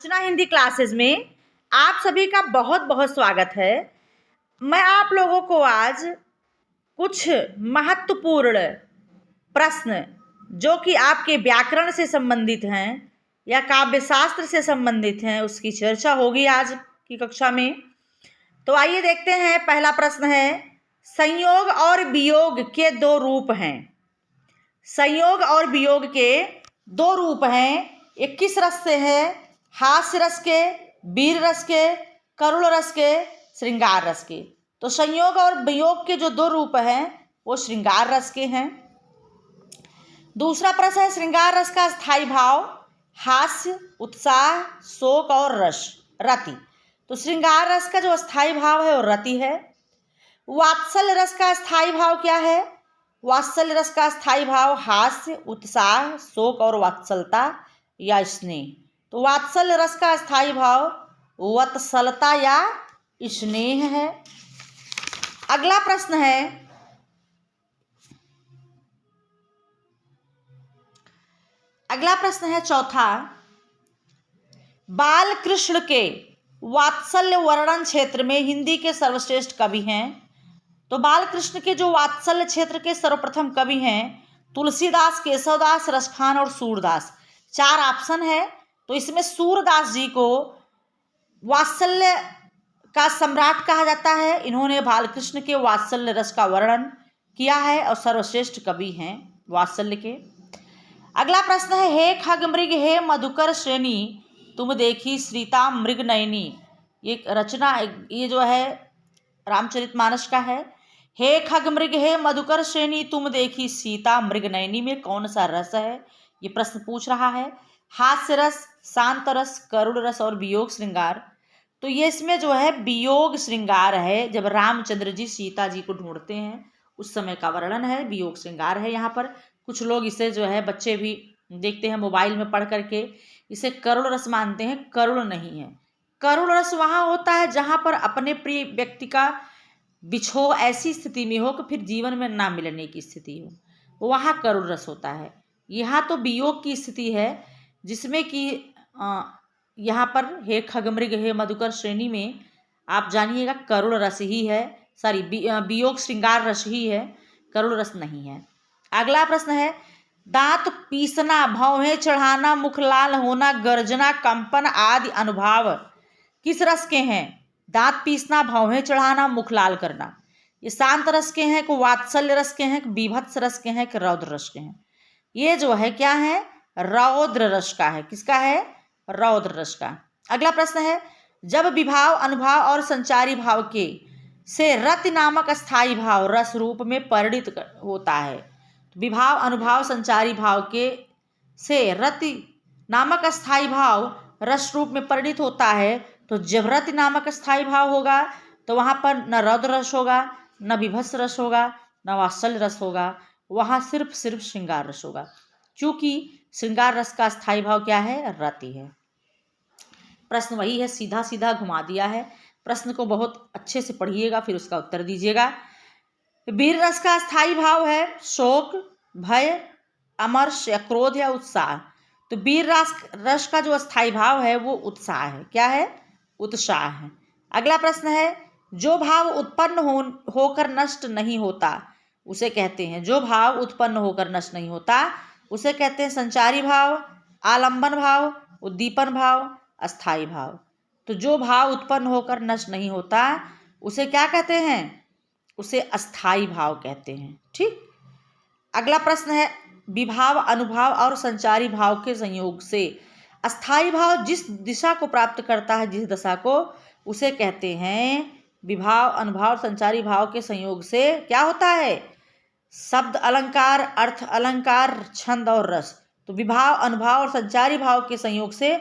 रचना Hindi classes में आप सभी का बहुत बहुत स्वागत है। मैं आप लोगों को आज कुछ महत्वपूर्ण प्रश्न जो कि आपके व्याकरण से संबंधित हैं या काव्य शास्त्र से संबंधित हैं उसकी चर्चा होगी आज की कक्षा में। तो आइए देखते हैं। पहला प्रश्न है, संयोग और वियोग के दो रूप हैं। संयोग और वियोग के दो रूप हैं। एक किस रस से है? हास्य रस के, वीर रस के, करुण रस के, श्रृंगार रस के। तो संयोग और वियोग के जो दो रूप हैं वो श्रृंगार रस के हैं। दूसरा प्रश्न है, श्रृंगार रस का स्थायी भाव हास्य, उत्साह, शोक और रति। तो श्रृंगार रस का जो स्थायी भाव है वो रति है। वात्सल्य रस का स्थायी भाव क्या है? वात्सल्य रस का स्थायी भाव हास्य, उत्साह, शोक और वात्सलता या स्नेह। तो वात्सल्य रस का स्थायी भाव वत्सलता या स्नेह है। अगला प्रश्न है चौथा, बाल कृष्ण के वात्सल्य वर्णन क्षेत्र में हिंदी के सर्वश्रेष्ठ कवि हैं। तो बाल कृष्ण के जो वात्सल्य क्षेत्र के सर्वप्रथम कवि हैं तुलसीदास, केशवदास, रसखान और सूरदास। चार ऑप्शन है। तो इसमें सूरदास जी को वात्सल्य का सम्राट कहा जाता है। इन्होंने बालकृष्ण के वात्सल्य रस का वर्णन किया है और सर्वश्रेष्ठ कवि हैं वात्सल्य के। अगला प्रश्न है, हे खगमृग हे मधुकर श्रेणी तुम देखी सीता मृग नयनी। ये रचना ये जो है रामचरितमानस का है। हे खगमृग हे मधुकर श्रेणी तुम देखी सीता मृग नयनी में कौन सा रस है? ये प्रश्न पूछ रहा है। हास्य रस, शांत रस, करुण रस और वियोग श्रृंगार। तो ये इसमें जो है वियोग श्रृंगार है। जब रामचंद्र जी सीता जी को ढूंढते हैं उस समय का वर्णन है, वियोग श्रृंगार है। यहाँ पर कुछ लोग इसे जो है बच्चे भी देखते हैं मोबाइल में पढ़ करके इसे करुण रस मानते हैं। करुण नहीं है। करुण रस वहाँ होता है जहाँ पर अपने प्रिय व्यक्ति का बिछो ऐसी स्थिति में हो कि फिर जीवन में ना मिलने की स्थिति हो, वहाँ करुण रस होता है। यहाँ तो वियोग की स्थिति है जिसमें कि यहाँ पर हे खगमृग हे मधुकर श्रेणी में आप जानिएगा करुण रस ही है, सॉरी वियोग श्रृंगार रस ही है, करुण रस नहीं है। अगला प्रश्न है, दांत पीसना, भौहें चढ़ाना, मुख लाल होना, गर्जना, कंपन आदि अनुभाव किस रस के हैं? दांत पीसना, भौहें चढ़ाना, मुख लाल करना। ये शांत रस के हैं कि वात्सल्य रस के हैं कि बीभत्स रस के हैं कि रौद्र रस के हैं? ये जो है क्या है? रौद्र रस का है। किसका है? रौद्र रस का। अगला प्रश्न है, जब विभाव, अनुभाव और संचारी भाव के से रति नामक स्थायी भाव रस रूप में परिणित होता है। विभाव, अनुभाव, संचारी भाव के से रति नामक स्थायी भाव रस रूप में परिणित होता है। तो जब रति नामक स्थायी भाव होगा तो वहाँ पर न रौद्र रस होगा, न विभत्स रस होगा, न वात्सल्य रस होगा, वहाँ सिर्फ श्रृंगार रस होगा। क्योंकि श्रृंगार रस का स्थायी भाव क्या है? रति है। प्रश्न वही है, सीधा सीधा घुमा दिया है। प्रश्न को बहुत अच्छे से पढ़िएगा फिर उसका उत्तर दीजिएगा। वीर रस का स्थायी भाव है शोक, भय, अमर्ष या क्रोध या उत्साह। तो वीर रस का जो स्थायी भाव है वो उत्साह है। क्या है? उत्साह है। अगला प्रश्न है, जो भाव उत्पन्न होकर नष्ट नहीं होता उसे कहते हैं, जो भाव उत्पन्न होकर नष्ट नहीं होता उसे कहते हैं संचारी भाव, आलंबन भाव, उद्दीपन भाव, अस्थाई भाव। तो जो भाव उत्पन्न होकर नष्ट नहीं होता उसे क्या कहते हैं? उसे अस्थाई भाव कहते हैं। ठीक। अगला प्रश्न है, विभाव, अनुभाव और संचारी भाव के संयोग से अस्थाई भाव जिस दिशा को प्राप्त करता है, जिस दशा को, उसे कहते हैं विभाव, अनुभाव, संचारी भाव के संयोग से क्या होता है? शब्द अलंकार, अर्थ अलंकार, छंद और रस। तो विभाव, अनुभाव और संचारी भाव के संयोग से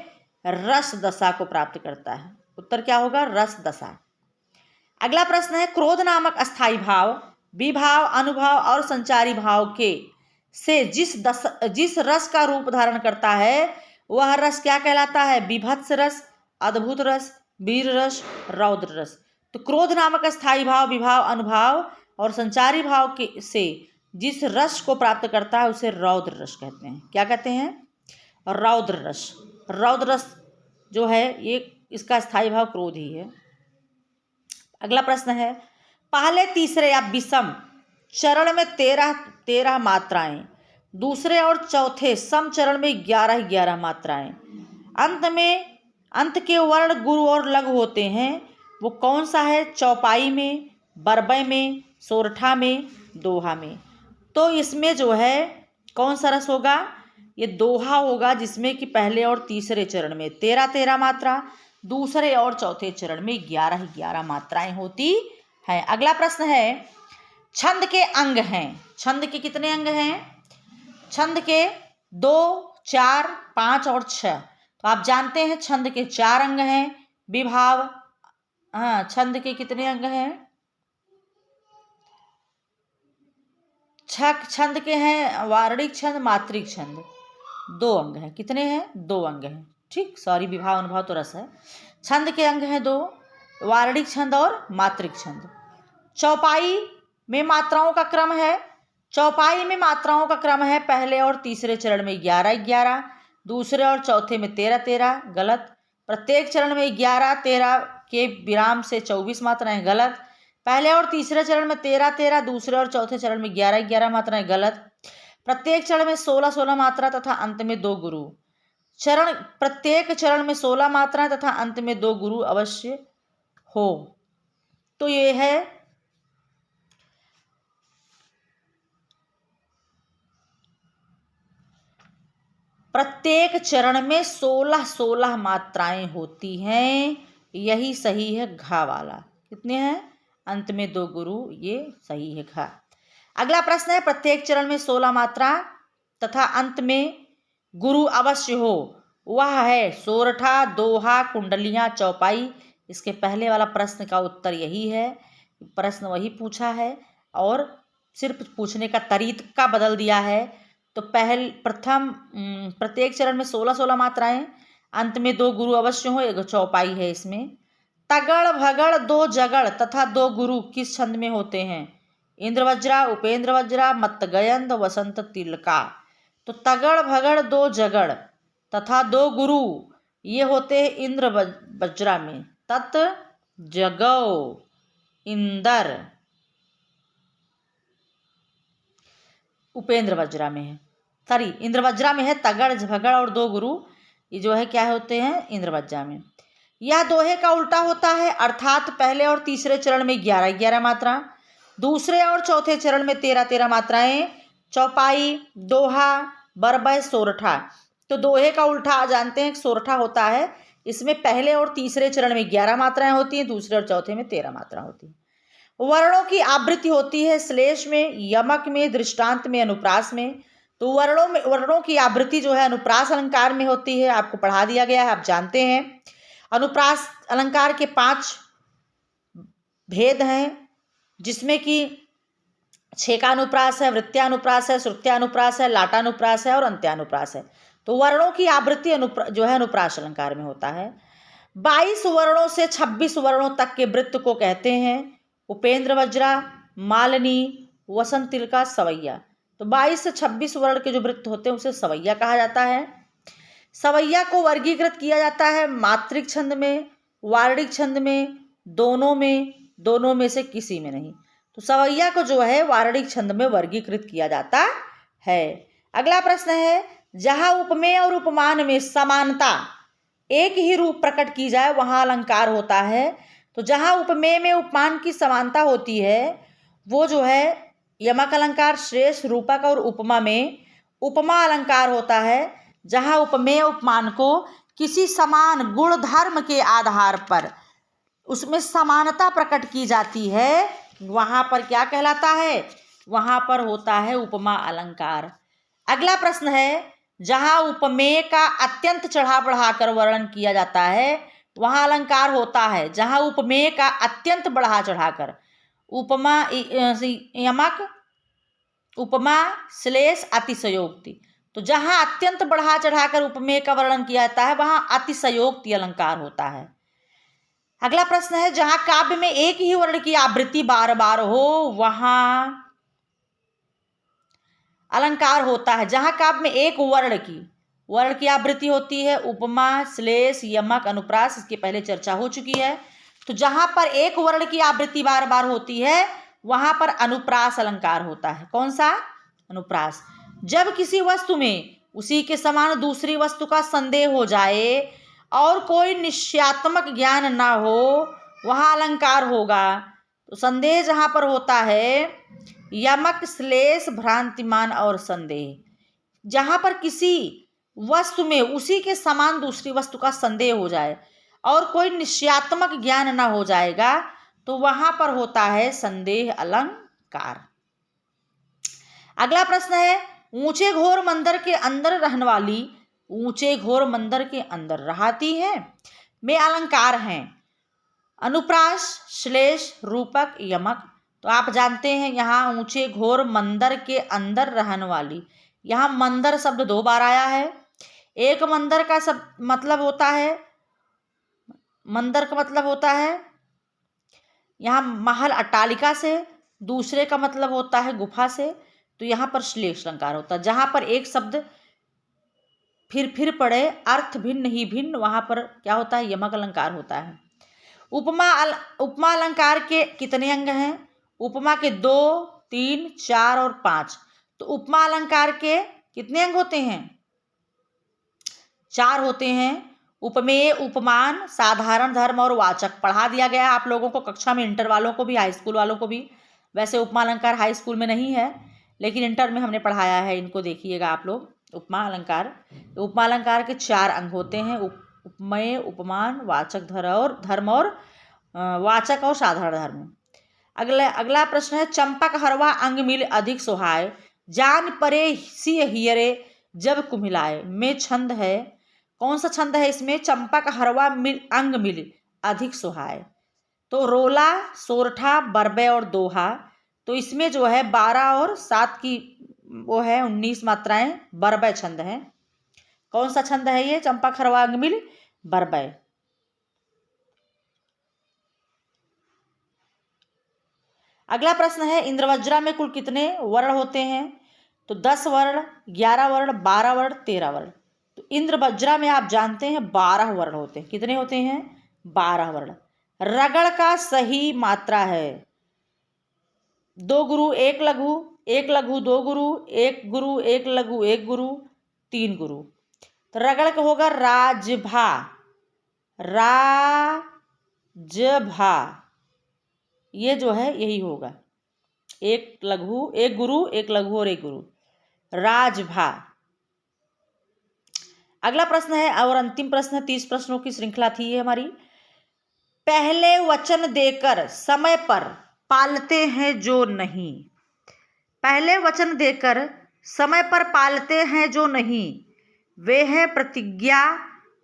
रस दशा को प्राप्त करता है। उत्तर क्या होगा? रस दशा। अगला प्रश्न है, क्रोध नामक अस्थाई भाव विभाव, अनुभव और संचारी भाव के से जिस रस का रूप धारण करता है वह रस क्या कहलाता है? विभत्स रस, अद्भुत रस, वीर रस, रौद्र रस। तो क्रोध नामक अस्थाई भाव विभाव, अनुभाव और संचारी भाव के से जिस रस को प्राप्त करता है उसे रौद्र रस कहते हैं। क्या कहते हैं? रौद्र रस। रौद्र रस जो है ये इसका स्थायी भाव क्रोध ही है। अगला प्रश्न है, पहले तीसरे या विषम चरण में 13 मात्राएं, दूसरे और चौथे सम चरण में 11 मात्राएं, अंत के वर्ण गुरु और लघु होते हैं, वो कौन सा है? चौपाई में, बरबय में, सोरठा में, दोहा में। तो इसमें जो है कौन सा रस होगा? ये दोहा होगा, जिसमें कि पहले और तीसरे चरण में 13 मात्रा, दूसरे और चौथे चरण में 11 मात्राएं होती हैं। अगला प्रश्न है, छंद के अंग हैं। छंद के कितने अंग हैं? छंद के 2, 4, 5 और 6। तो आप जानते हैं छंद के 4 अंग हैं। विभाव, हाँ, छंद के कितने अंग हैं? छंद के हैं वार्णिक छंद, मात्रिक छंद, 2 अंग हैं। कितने हैं? 2 अंग हैं। ठीक, सॉरी, विभाव अनुभाव तो रस है। छंद के अंग हैं 2, वार्णिक छंद और मात्रिक छंद। चौपाई में मात्राओं का क्रम है। चौपाई में मात्राओं का क्रम है, पहले और तीसरे चरण में 11, दूसरे और चौथे में 13, गलत। प्रत्येक चरण में 11 के विराम से 24 मात्राएं, गलत। पहले और तीसरे चरण में 13, दूसरे और चौथे चरण में 11 मात्राएं, गलत। प्रत्येक चरण में 16 मात्रा तथा अंत में 2 गुरु। प्रत्येक चरण में 16 मात्राएं तथा अंत में 2 गुरु अवश्य हो। तो ये है प्रत्येक चरण में 16 मात्राएं होती हैं, यही सही है घा वाला। कितने हैं? अंत में 2 गुरु, ये सही है घा। अगला प्रश्न है, प्रत्येक चरण में 16 मात्रा तथा अंत में गुरु अवश्य हो, वह है सोरठा, दोहा, कुंडलियां, चौपाई। इसके पहले वाला प्रश्न का उत्तर यही है। प्रश्न वही पूछा है और सिर्फ पूछने का तरीका बदल दिया है। तो प्रथम प्रत्येक चरण में 16 मात्राएं, अंत में 2 गुरु अवश्य हो, एक चौपाई है इसमें। तगड़, भगड़, 2 जगड़ तथा 2 गुरु किस छंद में होते हैं? इंद्रवज्रा, उपेंद्र वज्रा, मत्तगयंद, वसंत तिलका। तो तगड़, भगड़, 2 जगड़ तथा 2 गुरु ये होते हैं इंद्र वज्रा में। तत्, जगौ, इंदर उपेंद्र वज्रा में है। सॉरी, इंद्र वज्रा में है तगड़, भगड़ और 2 गुरु, ये जो है क्या होते हैं? इंद्र वज्रा में। यह दोहे का उल्टा होता है, अर्थात पहले और तीसरे चरण में 11 मात्रा, दूसरे और चौथे चरण में 13 मात्राएं। चौपाई, दोहा, बरबय, सोरठा। तो दोहे का उल्टा जानते हैं, सोरठा होता है, इसमें पहले और तीसरे चरण में 11 मात्राएं होती हैं, दूसरे और चौथे में 13 मात्रा होती है। वर्णों की आवृत्ति होती है श्लेष में, यमक में, दृष्टांत में, अनुप्रास में। तो वर्णों की आवृत्ति जो है अनुप्रास अलंकार में होती है, आपको पढ़ा दिया गया है, आप जानते हैं। अनुप्रास अलंकार के 5 भेद हैं, जिसमें कि छेकानुप्रास है, वृत्त्यानुप्रास है, श्रुत्यानुप्रास है, लाटानुप्रास है और अंत्यानुप्रास है। तो वर्णों की आवृत्ति जो है अनुप्रास अलंकार में होता है। 22 वर्णों से 26 वर्णों तक के वृत्त को कहते हैं उपेंद्र वज्रा, मालिनी, वसंत तिलका, सवैया। तो 22 से 26 वर्ण के जो वृत्त होते हैं उसे सवैया कहा जाता है। सवैया को वर्गीकृत किया जाता है मात्रिक छंद में, वार्णिक छंद में, दोनों में से किसी में नहीं। तो सवैया को जो है वार्णिक छंद में वर्गीकृत किया जाता है। अगला प्रश्न है, जहां उपमेय और उपमान में समानता, एक ही रूप प्रकट की जाए, वहां अलंकार होता है। तो जहां उपमेय में उपमान की समानता होती है वो जो है यमक अलंकार, श्रेष्ठ, रूपक और उपमा में उपमा अलंकार होता है। जहां उपमेय उपमान को किसी समान गुण धर्म के आधार पर उसमें समानता प्रकट की जाती है, वहां पर क्या कहलाता है? वहां पर होता है उपमा अलंकार। अगला प्रश्न है, जहां उपमेय का अत्यंत चढ़ा बढ़ाकर वर्णन किया जाता है वहां अलंकार होता है। जहां उपमेय का अत्यंत बढ़ा चढ़ाकर, उपमा, यमक, उपमा, श्लेष, अतिशयोक्ति। तो जहां अत्यंत बढ़ा चढ़ाकर उपमेय का वर्णन किया जाता है वहां अतिशयोक्ति अलंकार होता है। अगला प्रश्न है, जहां काव्य में एक ही वर्ण की आवृत्ति बार बार हो वहां अलंकार होता है। जहां काव्य में एक वर्ण की वर्ण की आवृत्ति होती है उपमा, श्लेष, यमक, अनुप्रास, इसकी पहले चर्चा हो चुकी है। तो जहां पर एक वर्ण की आवृत्ति बार बार होती है वहां पर अनुप्रास अलंकार होता है। कौन सा? अनुप्रास। जब किसी वस्तु में उसी के समान दूसरी वस्तु का संदेह हो जाए और कोई निश्चयात्मक ज्ञान ना हो वहां अलंकार होगा। तो संदेह जहां पर होता है यमक, श्लेष, भ्रांतिमान और संदेह। जहां पर किसी वस्तु में उसी के समान दूसरी वस्तु का संदेह हो जाए और कोई निश्चयात्मक ज्ञान ना हो जाएगा तो वहां पर होता है संदेह अलंकार। अगला प्रश्न है ऊंचे घोर मंदिर के अंदर रहने वाली ऊंचे घोर मंदिर के अंदर रहती है में अलंकार हैं अनुप्रास, श्लेष, रूपक, यमक। तो आप जानते हैं यहाँ ऊंचे घोर मंदिर के अंदर रहने वाली, यहाँ मंदिर शब्द 2 बार आया है। एक मंदिर का सब मतलब होता है, मंदिर का मतलब होता है यहाँ महल अट्टालिका से, दूसरे का मतलब होता है गुफा से। तो यहाँ पर श्लेष अलंकार होता है। जहाँ पर एक शब्द फिर पड़े, अर्थ भिन्न ही भिन्न, वहाँ पर क्या होता है? यमक अलंकार होता है। उपमा अलंकार के कितने अंग हैं? उपमा के 2, 3, 4 और 5। तो उपमा अलंकार के कितने अंग होते हैं? 4 होते हैं। उपमेय, उपमान, साधारण, धर्म और वाचक पढ़ा दिया गया है आप लोगों को कक्षा में, इंटर वालों को भी, हाई स्कूल वालों को भी। वैसे उपमा अलंकार हाई स्कूल में नहीं है लेकिन इंटर में हमने पढ़ाया है, इनको देखिएगा आप लोग। उपमा अलंकार के 4 अंग होते हैं, उपमेय, उपमान, वाचक, धर्म और वाचक और साधारण धर्म। अगला प्रश्न है चंपक हरवा अंग मिल अधिक सोहाय, जान परे सी हियरे जब कुम्हिलाए में छंद है। कौन सा छंद है इसमें? चंपक हरवा अंग मिल अधिक सोहाय। तो रोला, सोरठा, बरबे और दोहा। तो इसमें जो है 12 और 7 की वो है 19 मात्राएं बरबे छंद है। कौन सा छंद है ये? चंपक हरवा अंग मिल बरबे। अगला प्रश्न है इंद्रवज्रा में कुल कितने वर्ण होते हैं? तो 10 वर्ण, 11 वर्ण, 12 वर्ण, 13 वर्ण। तो इंद्रवज्रा में आप जानते हैं 12 वर्ण होते हैं। कितने होते हैं? 12 वर्ण। रगड़ का सही मात्रा है 2 गुरु 1 लघु, 1 लघु 2 गुरु, 1 गुरु 1 लघु 1 गुरु, 3 गुरु। तो रगड़ का होगा राजभा, राजभा, ये जो है यही होगा। 1 लघु 1 गुरु, 1 लघु और 1 गुरु, राजभा। अगला प्रश्न है और अंतिम प्रश्न है, 30 प्रश्नों की श्रृंखला थी ये हमारी। पहले वचन देकर समय पर पालते हैं जो नहीं। पहले वचन देकर समय पर पालते हैं जो नहीं, वे हैं प्रतिज्ञा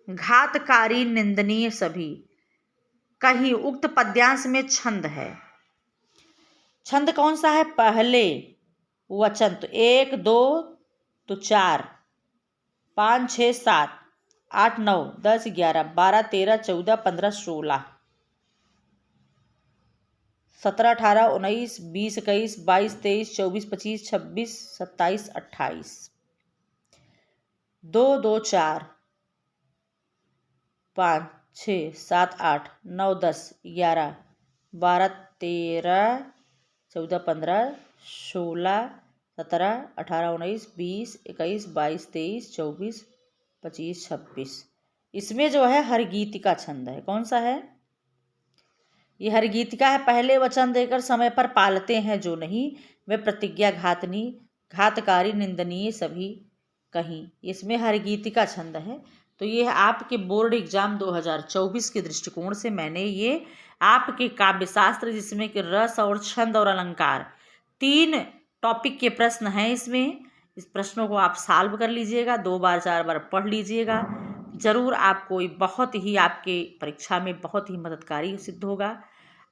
घातकारी निंदनीय सभी। कहीं उक्त पद्यांश में छंद है। छंद कौन सा है? पहले वचन। तो 1, 2, तो 4, 5, 6, 7, 8, 9, 10, 11, 12, 13, 14, 15, 16, 17, 18, 19, 20, 21, 22, 23, 24, 25, 26, 27, 28, 2, 2, 4, 5, 6, 7, 8, 9, 10, 11, 12, 13, 14, 15, 16, 17, 18, 19, 20, 21, 22, 23, 24, 25, 26। इसमें जो है हरगीतिका छंद है। कौन सा है? ये हरगीतिका है। पहले वचन देकर समय पर पालते हैं जो नहीं, वे प्रतिज्ञा घातकारी निंदनीय सभी कहीं। इसमें हरगीतिका छंद है। तो ये आपके बोर्ड एग्जाम 2024 के दृष्टिकोण से मैंने ये आपके काव्यशास्त्र, जिसमें कि रस और छंद और अलंकार 3 टॉपिक के प्रश्न हैं इसमें। इस प्रश्नों को आप सॉल्व कर लीजिएगा, 2 बार 4 बार पढ़ लीजिएगा। ज़रूर आपको बहुत ही आपके परीक्षा में बहुत ही मददगारी सिद्ध होगा,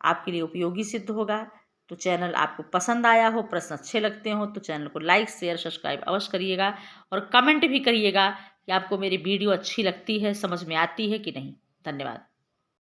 आपके लिए उपयोगी सिद्ध होगा। तो चैनल आपको पसंद आया हो, प्रश्न अच्छे लगते हो तो चैनल को लाइक, शेयर, सब्सक्राइब अवश्य करिएगा और कमेंट भी करिएगा कि आपको मेरी वीडियो अच्छी लगती है, समझ में आती है कि नहीं। धन्यवाद।